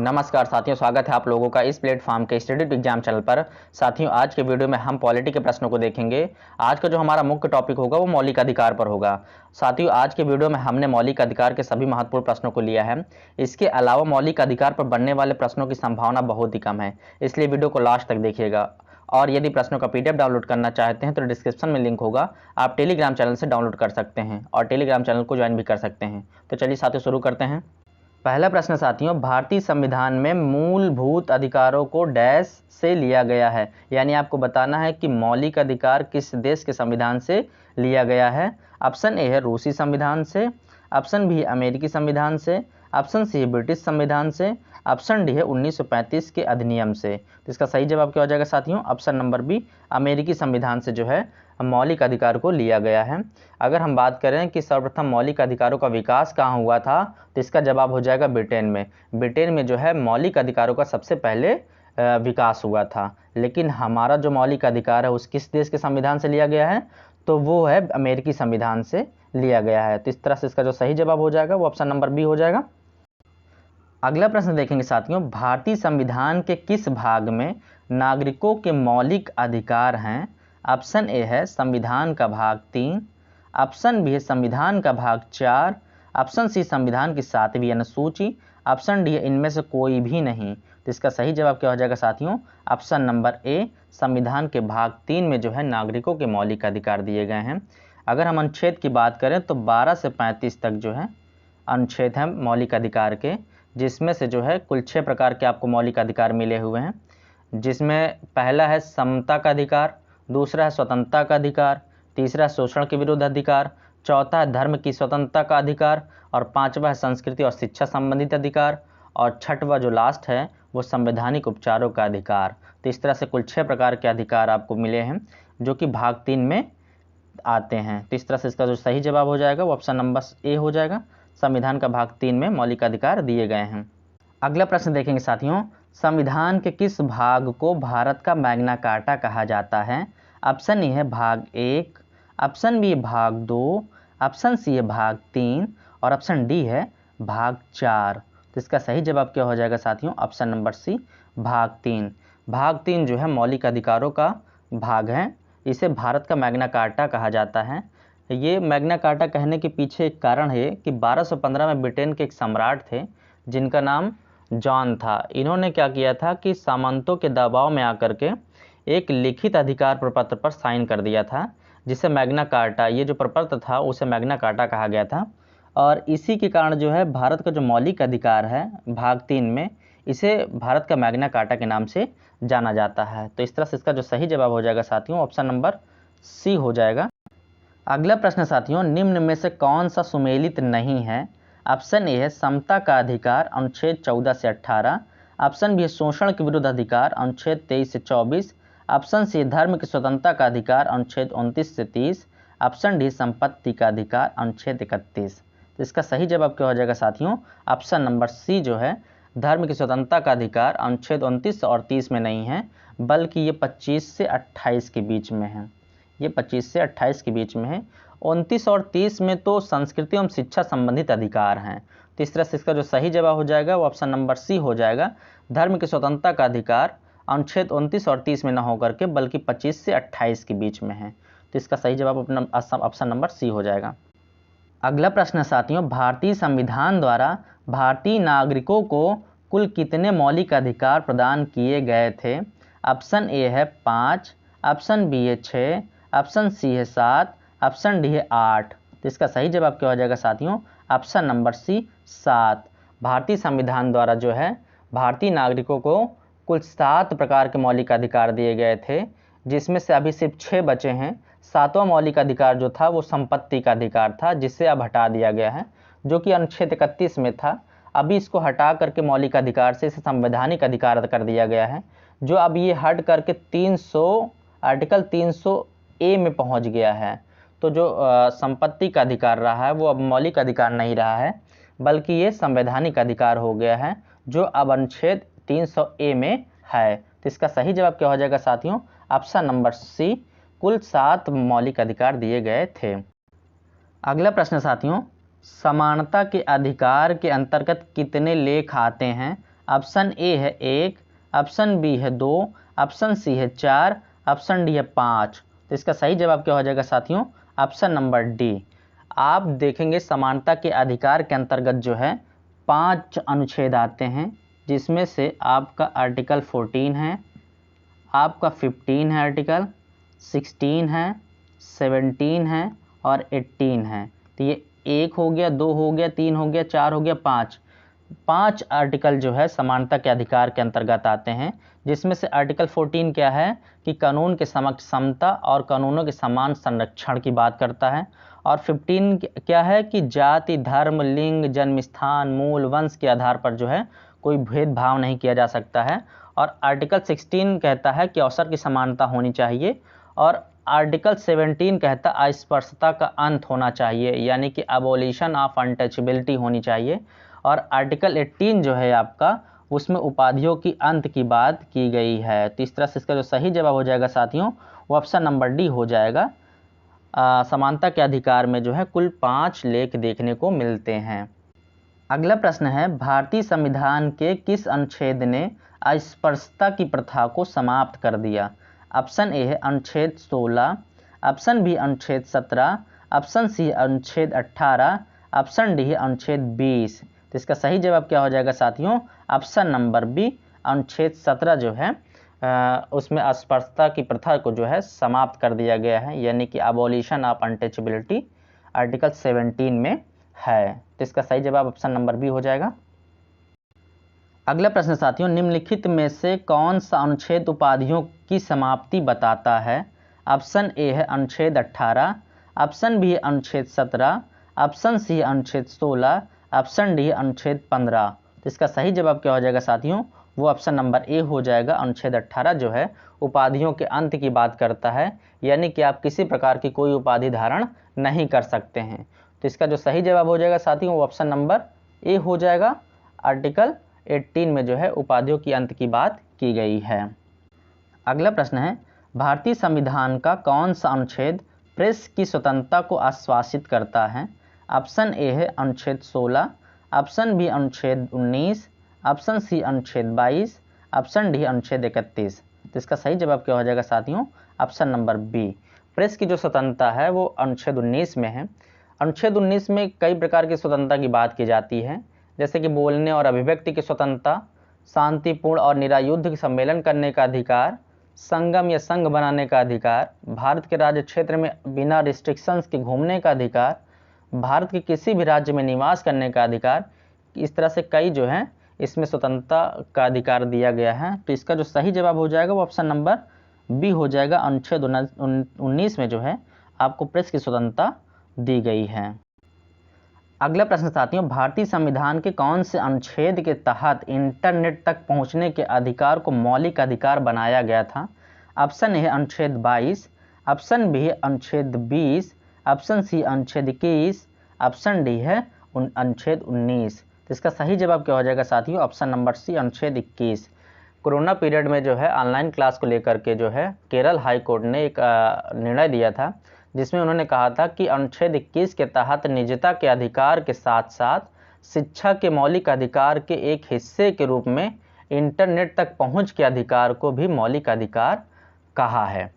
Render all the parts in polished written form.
नमस्कार साथियों, स्वागत है आप लोगों का इस प्लेटफॉर्म के स्टडी टू एग्जाम चैनल पर। साथियों, आज के वीडियो में हम पॉलिटी के प्रश्नों को देखेंगे। आज का जो हमारा मुख्य टॉपिक होगा वो मौलिक अधिकार पर होगा। साथियों, आज के वीडियो में हमने मौलिक अधिकार के सभी महत्वपूर्ण प्रश्नों को लिया है। इसके अलावा मौलिक अधिकार पर बनने वाले प्रश्नों की संभावना बहुत ही कम है, इसलिए वीडियो को लास्ट तक देखिएगा। और यदि प्रश्नों का पीडीएफ डाउनलोड करना चाहते हैं तो डिस्क्रिप्शन में लिंक होगा, आप टेलीग्राम चैनल से डाउनलोड कर सकते हैं और टेलीग्राम चैनल को ज्वाइन भी कर सकते हैं। तो चलिए साथियों, शुरू करते हैं। पहला प्रश्न साथियों, भारतीय संविधान में मूलभूत अधिकारों को डैश से लिया गया है। यानी आपको बताना है कि मौलिक अधिकार किस देश के संविधान से लिया गया है। ऑप्शन ए है रूसी संविधान से, ऑप्शन बी है अमेरिकी संविधान से, ऑप्शन सी है ब्रिटिश संविधान से, ऑप्शन डी है 1935 के अधिनियम से। तो इसका सही जवाब क्या हो जाएगा साथियों? ऑप्शन नंबर बी, अमेरिकी संविधान से जो है मौलिक अधिकार को लिया गया है। अगर हम बात करें कि सर्वप्रथम मौलिक अधिकारों का विकास कहाँ हुआ था, तो इसका जवाब हो जाएगा ब्रिटेन में। ब्रिटेन में जो है मौलिक अधिकारों का सबसे पहले विकास हुआ था। लेकिन हमारा जो मौलिक अधिकार है उस किस देश के संविधान से लिया गया है, तो वो है अमेरिकी संविधान से लिया गया है। तो इस तरह से इसका जो सही जवाब हो जाएगा वो ऑप्शन नंबर बी हो जाएगा। अगला प्रश्न देखेंगे साथियों, भारतीय संविधान के किस भाग में नागरिकों के मौलिक अधिकार हैं? ऑप्शन ए है संविधान का भाग 3, ऑप्शन बी है संविधान का भाग 4, ऑप्शन सी संविधान की 7वीं अनुसूची, ऑप्शन डी है इनमें से कोई भी नहीं। तो इसका सही जवाब क्या हो जाएगा साथियों? ऑप्शन नंबर ए, संविधान के भाग 3 में जो है नागरिकों के मौलिक अधिकार दिए गए हैं। अगर हम अनुच्छेद की बात करें तो 12 से 35 तक जो है अनुच्छेद हैं मौलिक अधिकार के, जिसमें से जो है कुल 6 प्रकार के आपको मौलिक अधिकार मिले हुए हैं। जिसमें पहला है समता का अधिकार, दूसरा है स्वतंत्रता का अधिकार, तीसरा है शोषण के विरुद्ध अधिकार, चौथा है धर्म की स्वतंत्रता का अधिकार, और पांचवा है संस्कृति और शिक्षा संबंधित अधिकार, और छठवां जो लास्ट है वो संवैधानिक उपचारों का अधिकार। तो इस तरह से कुल 6 प्रकार के अधिकार आपको मिले हैं जो कि भाग 3 में आते हैं। तो इस तरह से इसका जो सही जवाब हो जाएगा वो ऑप्शन नंबर ए हो जाएगा। संविधान का भाग 3 में मौलिक अधिकार दिए गए हैं। अगला प्रश्न देखेंगे साथियों, संविधान के किस भाग को भारत का मैग्ना कार्टा कहा जाता है? ऑप्शन ए है भाग 1, ऑप्शन बी भाग 2, ऑप्शन सी है भाग 3 और ऑप्शन डी है भाग 4। तो इसका सही जवाब क्या हो जाएगा साथियों? ऑप्शन नंबर सी, भाग 3। भाग 3 जो है मौलिक अधिकारों का भाग है, इसे भारत का मैग्ना कार्टा कहा जाता है। ये मैग्ना कार्टा कहने के पीछे एक कारण है कि 1215 में ब्रिटेन के एक सम्राट थे जिनका नाम जॉन था। इन्होंने क्या किया था कि सामंतों के दबाव में आकर के एक लिखित अधिकार प्रपत्र पर साइन कर दिया था, जिसे मैग्ना कार्टा, ये जो प्रपत्र था उसे मैग्ना कार्टा कहा गया था। और इसी के कारण जो है भारत का जो मौलिक अधिकार है भाग 3 में, इसे भारत का मैग्ना कार्टा के नाम से जाना जाता है। तो इस तरह से इसका जो सही जवाब हो जाएगा साथियों ऑप्शन नंबर सी हो जाएगा। अगला प्रश्न साथियों, निम्न में से कौन सा सुमेलित नहीं है? ऑप्शन ए है समता का अधिकार अनुच्छेद 14 से 18, ऑप्शन बी है शोषण के विरुद्ध अधिकार अनुच्छेद 23 से 24, ऑप्शन सी धर्म की स्वतंत्रता का अधिकार अनुच्छेद 29 से 30, ऑप्शन डी संपत्ति का अधिकार अनुच्छेद 31। तो इसका सही जवाब क्या हो जाएगा साथियों? ऑप्शन नंबर सी जो है धर्म की स्वतंत्रता का अधिकार अनुच्छेद 29 और 30 में नहीं है, बल्कि ये 25 से 28 के बीच में है। ये 25 से 28 के बीच में है। 29 और 30 में तो संस्कृति एवं शिक्षा संबंधित अधिकार हैं। तो इस तरह से इसका जो सही जवाब हो जाएगा वो ऑप्शन नंबर सी हो जाएगा। धर्म की स्वतंत्रता का अधिकार अनुच्छेद 29 और 30 में न होकर के बल्कि 25 से 28 के बीच में है। तो इसका सही जवाब ऑप्शन नंबर सी हो जाएगा। अगला प्रश्न साथियों, भारतीय संविधान द्वारा भारतीय नागरिकों को कुल कितने मौलिक अधिकार प्रदान किए गए थे? ऑप्शन ए है 5, ऑप्शन बी है 6, ऑप्शन सी है 7, ऑप्शन डी है 8। तो इसका सही जवाब क्या हो जाएगा साथियों? Option number C 7। भारतीय संविधान द्वारा जो है भारतीय नागरिकों को कुल 7 प्रकार के मौलिक अधिकार दिए गए थे, जिसमें से अभी सिर्फ 6 बचे हैं। 7वां मौलिक अधिकार जो था वो संपत्ति का अधिकार था, जिसे अब हटा दिया गया है, जो कि अनुच्छेद 31 में था। अभी इसको हटा करके मौलिक अधिकार से इसे संवैधानिक अधिकार कर दिया गया है, जो अब ये हट करके आर्टिकल 300 ए में पहुंच गया है। तो जो संपत्ति का अधिकार रहा है वो अब मौलिक अधिकार नहीं रहा है, बल्कि ये संवैधानिक अधिकार हो गया है, जो अब अनुच्छेद 300 ए में है। तो इसका सही जवाब क्या हो जाएगा साथियों? ऑप्शन नंबर सी, कुल 7 मौलिक अधिकार दिए गए थे। अगला प्रश्न साथियों, समानता के अधिकार के अंतर्गत कितने लेख आते हैं? ऑप्शन ए है 1, ऑप्शन बी है 2, ऑप्शन सी है 4, ऑप्शन डी है 5। तो इसका सही जवाब क्या हो जाएगा साथियों? Option number D. आप देखेंगे समानता के अधिकार के अंतर्गत जो है 5 अनुच्छेद आते हैं, जिसमें से आपका आर्टिकल 14 है, आपका 15 है, आर्टिकल 16 है, 17 है और 18 है। तो ये 1 हो गया, 2 हो गया, 3 हो गया, 4 हो गया, 5 आर्टिकल जो है समानता के अधिकार के अंतर्गत आते हैं, जिसमें से आर्टिकल 14 क्या है कि कानून के समक्ष समता और कानूनों के समान संरक्षण की बात करता है। और 15 क्या है कि जाति, धर्म, लिंग, जन्म स्थान, मूल, वंश के आधार पर जो है कोई भेदभाव नहीं किया जा सकता है। और आर्टिकल 16 कहता है कि अवसर की समानता होनी चाहिए। और आर्टिकल 17 कहता है अस्पृश्यता का अंत होना चाहिए, यानी कि अबोलिशन ऑफ अनटचेबिलिटी होनी चाहिए। और आर्टिकल 18 जो है आपका, उसमें उपाधियों की अंत की बात की गई है। तो इस तरह से इसका जो सही जवाब हो जाएगा साथियों, वो ऑप्शन नंबर डी हो जाएगा। समानता के अधिकार में जो है कुल 5 लेख देखने को मिलते हैं। अगला प्रश्न है, भारतीय संविधान के किस अनुच्छेद ने अस्पृश्यता की प्रथा को समाप्त कर दिया? ऑप्शन ए है अनुच्छेद 16, ऑप्शन बी अनुच्छेद 17, ऑप्शन सी अनुच्छेद 18, ऑप्शन डी है अनुच्छेद 20। तो इसका सही जवाब क्या हो जाएगा साथियों? ऑप्शन नंबर बी, अनुच्छेद 17 जो है उसमें अस्पृश्यता की प्रथा को जो है समाप्त कर दिया गया है, यानी कि अबॉलिशन ऑफ अनटचेबिलिटी आर्टिकल 17 में है। तो इसका सही जवाब ऑप्शन नंबर बी हो जाएगा। अगला प्रश्न साथियों, निम्नलिखित में से कौन सा अनुच्छेद उपाधियों की समाप्ति बताता है? ऑप्शन ए है अनुच्छेद 18, ऑप्शन बी है अनुच्छेद 17, ऑप्शन सी है अनुच्छेद 16, ऑप्शन डी है अनुच्छेद 15। तो इसका सही जवाब क्या हो जाएगा साथियों? वो ऑप्शन नंबर ए हो जाएगा। अनुच्छेद 18 जो है उपाधियों के अंत की बात करता है, यानी कि आप किसी प्रकार की कोई उपाधि धारण नहीं कर सकते हैं। तो इसका जो सही जवाब हो जाएगा साथियों, वो ऑप्शन नंबर ए हो जाएगा। आर्टिकल 18 में जो है उपाधियों की अंत की बात की गई है। अगला प्रश्न है, भारतीय संविधान का कौन सा अनुच्छेद प्रेस की स्वतंत्रता को आश्वासित करता है? ऑप्शन ए है अनुच्छेद 16, ऑप्शन बी अनुच्छेद 19, ऑप्शन सी अनुच्छेद 22, ऑप्शन डी अनुच्छेद 31। तो इसका सही जवाब क्या हो जाएगा साथियों? Option number B. प्रेस की जो स्वतंत्रता है वो अनुच्छेद 19 में है। अनुच्छेद 19 में कई प्रकार की स्वतंत्रता की बात की जाती है, जैसे कि बोलने और अभिव्यक्ति की स्वतंत्रता, शांतिपूर्ण और निरायुद्ध सम्मेलन करने का अधिकार, संगम या संघ बनाने का अधिकार, भारत के राज्य क्षेत्र में बिना रिस्ट्रिक्शंस के घूमने का अधिकार, भारत के किसी भी राज्य में निवास करने का अधिकार। इस तरह से कई जो है इसमें स्वतंत्रता का अधिकार दिया गया है। तो इसका जो सही जवाब हो जाएगा वो ऑप्शन नंबर बी हो जाएगा। अनुच्छेद 19 में जो है आपको प्रेस की स्वतंत्रता दी गई है। अगला प्रश्न साथियों, भारतीय संविधान के कौन से अनुच्छेद के तहत इंटरनेट तक पहुंचने के अधिकार को मौलिक अधिकार बनाया गया था? ऑप्शन ए है अनुच्छेद 22, ऑप्शन बी है अनुच्छेद 20, ऑप्शन सी अनुच्छेद 21, ऑप्शन डी है अनुच्छेद 19। तो इसका सही जवाब क्या हो जाएगा साथियों? ऑप्शन नंबर सी अनुच्छेद 21। कोरोना पीरियड में जो है ऑनलाइन क्लास को लेकर के जो है केरल हाई कोर्ट ने एक निर्णय दिया था, जिसमें उन्होंने कहा था कि अनुच्छेद 21 के तहत निजता के अधिकार के साथ साथ शिक्षा के मौलिक अधिकार के एक हिस्से के रूप में इंटरनेट तक पहुंच के अधिकार को भी मौलिक अधिकार कहा है।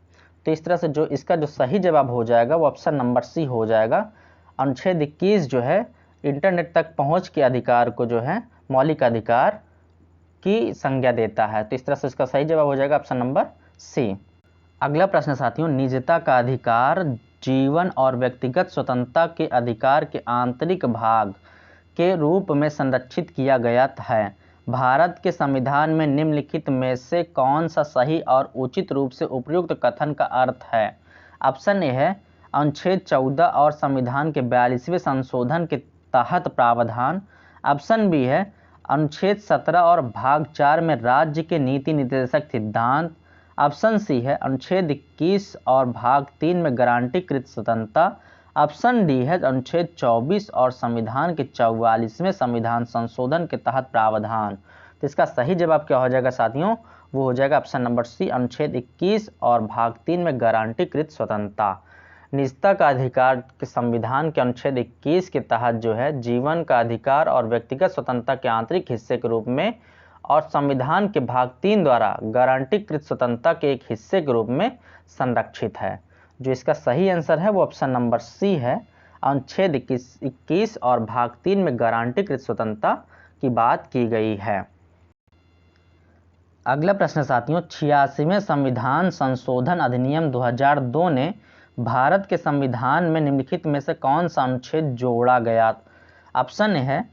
तो इस तरह से जो इसका जो सही जवाब हो जाएगा वो ऑप्शन नंबर सी हो जाएगा। अनुच्छेद 21 जो है इंटरनेट तक पहुंच के अधिकार को जो है मौलिक अधिकार की संज्ञा देता है। तो इस तरह से इसका सही जवाब हो जाएगा ऑप्शन नंबर सी। अगला प्रश्न साथियों, निजता का अधिकार जीवन और व्यक्तिगत स्वतंत्रता के अधिकार के आंतरिक भाग के रूप में संरक्षित किया गया है। भारत के संविधान में निम्नलिखित में से कौन सा सही और उचित रूप से उपयुक्त कथन का अर्थ है? ऑप्शन ए है अनुच्छेद 14 और संविधान के 42वें संशोधन के तहत प्रावधान, ऑप्शन बी है अनुच्छेद 17 और भाग 4 में राज्य के नीति निर्देशक सिद्धांत, ऑप्शन सी है अनुच्छेद 21 और भाग 3 में गारंटीकृत स्वतंत्रता, ऑप्शन डी है अनुच्छेद 24 और संविधान के 44वें संविधान संशोधन के तहत प्रावधान। तो इसका सही जवाब क्या हो जाएगा साथियों? वो हो जाएगा ऑप्शन नंबर सी अनुच्छेद 21 और भाग 3 में गारंटीकृत स्वतंत्रता। निजता का अधिकार के संविधान के अनुच्छेद 21 के तहत जो है जीवन का अधिकार और व्यक्तिगत स्वतंत्रता के आंतरिक हिस्से के रूप में और संविधान के भाग 3 द्वारा गारंटीकृत स्वतंत्रता के एक हिस्से के रूप में संरक्षित है। जो इसका सही आंसर है वो ऑप्शन नंबर सी है। अनुच्छेद 21 और भाग 3 में गारंटीकृत स्वतंत्रता की बात की गई है। अगला प्रश्न साथियों, 86वें संविधान संशोधन अधिनियम 2002 ने भारत के संविधान में निम्नलिखित में से कौन सा अनुच्छेद जोड़ा गया? ऑप्शन ए है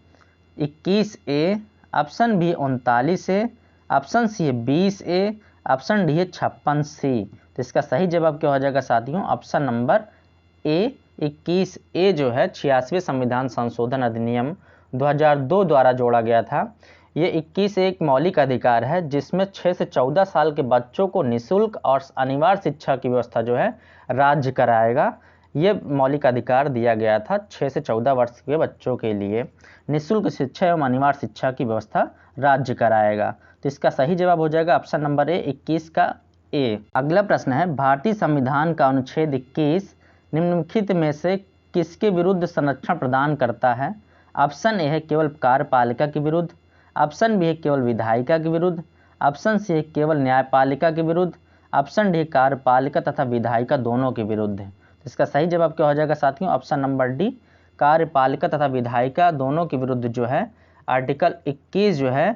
21A, option B 39A, option C है 20A, ऑप्शन डी है 56C। तो इसका सही जवाब क्या हो जाएगा साथियों? ऑप्शन नंबर ए 21A जो है 86वें संविधान संशोधन अधिनियम 2002 द्वारा जोड़ा गया था। ये 21 एक मौलिक अधिकार है जिसमें 6 से 14 साल के बच्चों को निःशुल्क और अनिवार्य शिक्षा की व्यवस्था जो है राज्य कराएगा। ये मौलिक अधिकार दिया गया था 6 से 14 वर्ष के बच्चों के लिए निःशुल्क शिक्षा एवं अनिवार्य शिक्षा की व्यवस्था राज्य कराएगा। तो इसका सही जवाब हो जाएगा ऑप्शन नंबर ए 21 का ए। अगला प्रश्न है, भारतीय संविधान का अनुच्छेद 21 निम्नलिखित में से किसके विरुद्ध संरक्षण प्रदान करता है? ऑप्शन ए है केवल कार्यपालिका के विरुद्ध, ऑप्शन बी है केवल विधायिका के विरुद्ध, ऑप्शन सी है केवल न्यायपालिका के विरुद्ध, ऑप्शन डी कार्यपालिका तथा विधायिका दोनों के विरुद्ध है। तो इसका सही जवाब क्या हो जाएगा साथियों? ऑप्शन नंबर डी कार्यपालिका तथा विधायिका दोनों के विरुद्ध जो है आर्टिकल 21 जो है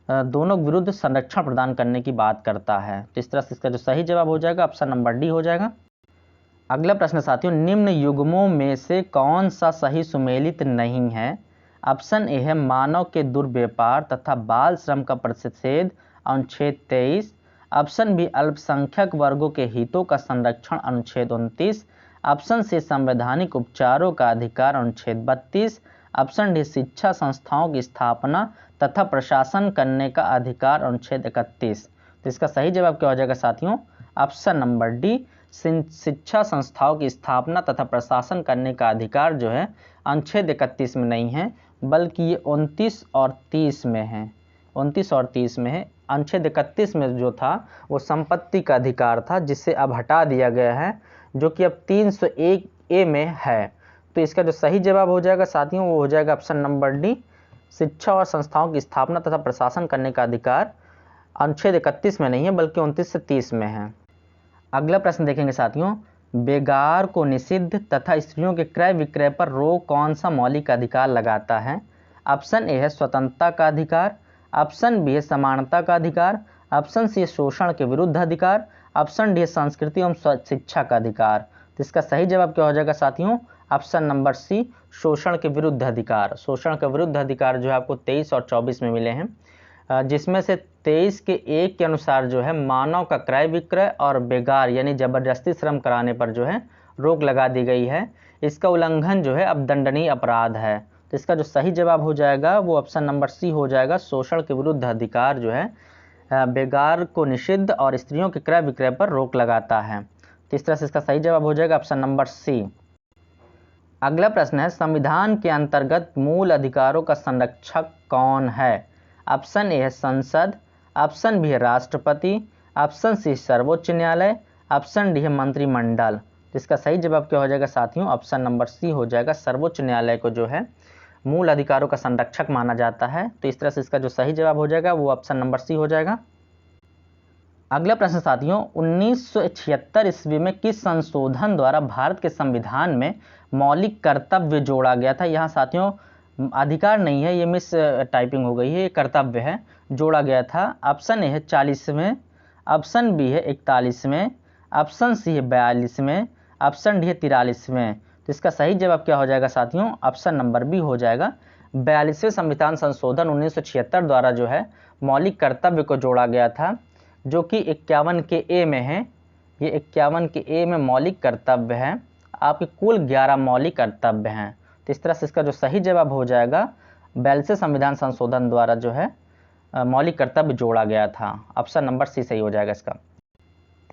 दोनों के विरुद्ध संरक्षण प्रदान करने की बात करता है। तो इस तरह से इसका जो सही जवाब हो जाएगा ऑप्शन नंबर डी हो जाएगा। अगला प्रश्न साथियों, निम्न युग्मों में से कौन सा सही सुमेलित नहीं है? ऑप्शन ए है मानव के दुर्व्यापार तथा बाल श्रम का प्रतिषेध अनुच्छेद 23, ऑप्शन बी अल्पसंख्यक वर्गों के हितों का संरक्षण अनुच्छेद 29, ऑप्शन सी संवैधानिक उपचारों का अधिकार अनुच्छेद 32, ऑप्शन डी शिक्षा संस्थाओं की स्थापना तथा प्रशासन करने का अधिकार अनुच्छेद 31। तो इसका सही जवाब क्या हो जाएगा साथियों? ऑप्शन नंबर डी शिक्षा संस्थाओं की स्थापना तथा प्रशासन करने का अधिकार जो है अनुच्छेद 31 में नहीं है बल्कि ये 29 और 30 में है। 29 और 30 में है। अनुच्छेद 31 में जो था वो संपत्ति का अधिकार था जिसे अब हटा दिया गया है जो कि अब 301A में है। तो इसका जो सही जवाब हो जाएगा साथियों वो हो जाएगा ऑप्शन नंबर डी शिक्षा और संस्थाओं की स्थापना तथा प्रशासन करने का अधिकार अनुच्छेद 31 में नहीं है बल्कि 29 से 30 में है। अगला प्रश्न देखेंगे साथियों, बेगार को निषिद्ध तथा स्त्रियों के क्रय विक्रय पर रोक कौन सा मौलिक अधिकार लगाता है? ऑप्शन ए है स्वतंत्रता का अधिकार, ऑप्शन बी है समानता का अधिकार, ऑप्शन सी है शोषण के विरुद्ध अधिकार, ऑप्शन डी है संस्कृति एवं शिक्षा का अधिकार। तो इसका सही जवाब क्या हो जाएगा साथियों? ऑप्शन नंबर सी शोषण के विरुद्ध अधिकार। शोषण के विरुद्ध अधिकार जो है आपको 23 और 24 में मिले हैं, जिसमें से 23 के 1 के अनुसार जो है मानव का क्रय विक्रय और बेगार यानी जबरदस्ती श्रम कराने पर जो है रोक लगा दी गई है। इसका उल्लंघन जो है अब दंडनीय अपराध है। तो इसका जो सही जवाब हो जाएगा वो ऑप्शन नंबर सी हो जाएगा। शोषण के विरुद्ध अधिकार जो है बेगार को निषिद्ध और स्त्रियों के क्रय विक्रय पर रोक लगाता है। तो इस तरह से इसका सही जवाब हो जाएगा ऑप्शन नंबर सी। अगला प्रश्न है, संविधान के अंतर्गत मूल अधिकारों का संरक्षक कौन है? ऑप्शन ए है संसद, ऑप्शन बी है राष्ट्रपति, ऑप्शन सी सर्वोच्च न्यायालय, ऑप्शन डी है मंत्रिमंडल। तो इसका सही जवाब क्या हो जाएगा साथियों? ऑप्शन नंबर सी हो जाएगा। सर्वोच्च न्यायालय को जो है मूल अधिकारों का संरक्षक माना जाता है। तो इस तरह से इसका जो सही जवाब हो जाएगा वो ऑप्शन नंबर सी हो जाएगा। अगला प्रश्न साथियों, 1976 ईस्वी में किस संशोधन द्वारा भारत के संविधान में मौलिक कर्तव्य जोड़ा गया था? यहाँ साथियों अधिकार नहीं है, ये मिस टाइपिंग हो गई है, ये कर्तव्य है, जोड़ा गया था। ऑप्शन ए है 40वें, ऑप्शन बी है 41वें, ऑप्शन सी है 42वें, ऑप्शन डी है 43वें। तो इसका सही जवाब क्या हो जाएगा साथियों? ऑप्शन नंबर बी हो जाएगा। 42वें संविधान संशोधन 1976 द्वारा जो है मौलिक कर्तव्य को जोड़ा गया था जो कि 51 के ए में है। ये 51 के ए में मौलिक कर्तव्य है। आपके कुल 11 मौलिक कर्तव्य हैं। तो इस तरह से इसका जो सही जवाब हो जाएगा 42वें संविधान संशोधन द्वारा जो है मौलिक कर्तव्य जोड़ा गया था। ऑप्शन नंबर सी सही हो जाएगा इसका।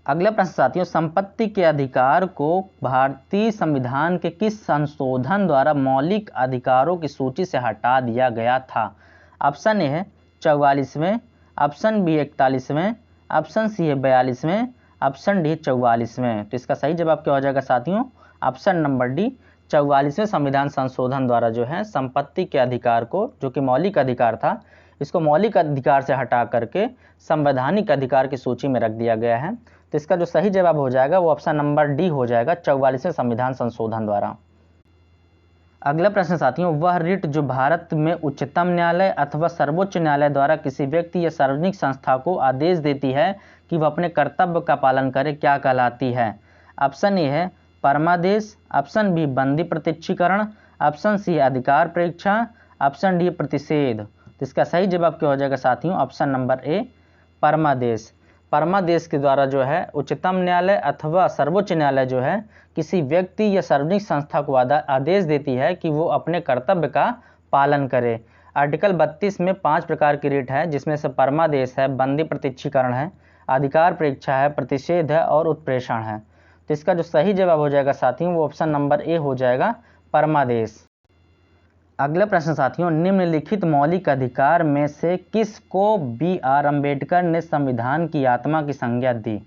अगला प्रश्न साथियों, संपत्ति के अधिकार को भारतीय संविधान के किस संशोधन द्वारा मौलिक अधिकारों की सूची से हटा दिया गया था? ऑप्शन ए है 44वें, ऑप्शन बी 41वें, ऑप्शन सी है 42वें, ऑप्शन डी 44वें। तो इसका सही जवाब क्या हो जाएगा साथियों? ऑप्शन नंबर डी 44वें संविधान संशोधन द्वारा जो है संपत्ति के अधिकार को, जो कि मौलिक अधिकार था, इसको मौलिक अधिकार से हटा करके संवैधानिक अधिकार की सूची में रख दिया गया है। तो इसका जो सही जवाब हो जाएगा वो ऑप्शन नंबर डी हो जाएगा, 44वें संविधान संशोधन द्वारा। अगला प्रश्न साथियों, वह रिट जो भारत में उच्चतम न्यायालय अथवा सर्वोच्च न्यायालय द्वारा किसी व्यक्ति या सार्वजनिक संस्था को आदेश देती है कि वह अपने कर्तव्य का पालन करे, क्या कहलाती है? ऑप्शन ए है परमादेश, ऑप्शन बी बंदी प्रत्यक्षीकरण, ऑप्शन सी अधिकार परीक्षा, ऑप्शन डी प्रतिषेध। तो इसका सही जवाब क्या हो जाएगा साथियों? Option number A परमादेश। परमादेश के द्वारा जो है उच्चतम न्यायालय अथवा सर्वोच्च न्यायालय जो है किसी व्यक्ति या सार्वजनिक संस्था को आदेश देती है कि वो अपने कर्तव्य का पालन करे। आर्टिकल 32 में 5 प्रकार की रिट है, जिसमें से परमादेश है, बंदी प्रत्यक्षीकरण है, अधिकार परीक्षा है, प्रतिषेध है और उत्प्रेषण है। तो इसका जो सही जवाब हो जाएगा साथियों वो ऑप्शन नंबर ए हो जाएगा, परमादेश। अगला प्रश्न साथियों, निम्नलिखित मौलिक अधिकार में से किसको बी.आर. अम्बेडकर ने संविधान की आत्मा की संज्ञा दी?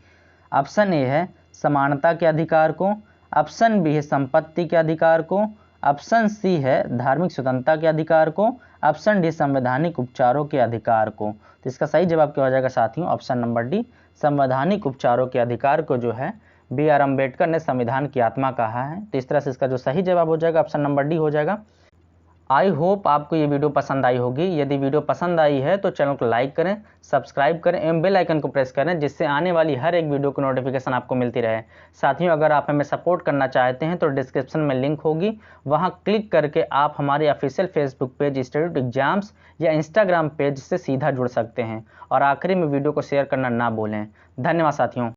ऑप्शन ए है समानता के अधिकार को, ऑप्शन बी है संपत्ति के अधिकार को, ऑप्शन सी है धार्मिक स्वतंत्रता के अधिकार को, ऑप्शन डी संवैधानिक उपचारों के अधिकार को। तो इसका सही जवाब क्या हो जाएगा साथियों? ऑप्शन नंबर डी संवैधानिक उपचारों के अधिकार को जो है बी.आर. अम्बेडकर ने संविधान की आत्मा कहा है। तो इस तरह से इसका जो सही जवाब हो जाएगा ऑप्शन नंबर डी हो जाएगा। आई होप आपको ये वीडियो पसंद आई होगी। यदि वीडियो पसंद आई है तो चैनल को लाइक करें, सब्सक्राइब करें एवं बेल आइकन को प्रेस करें, जिससे आने वाली हर एक वीडियो की नोटिफिकेशन आपको मिलती रहे। साथियों, अगर आप हमें सपोर्ट करना चाहते हैं तो डिस्क्रिप्शन में लिंक होगी, वहां क्लिक करके आप हमारे official Facebook page institute exams या इंस्टाग्राम पेज से सीधा जुड़ सकते हैं। और आखिरी में वीडियो को शेयर करना ना भूलें। धन्यवाद साथियों।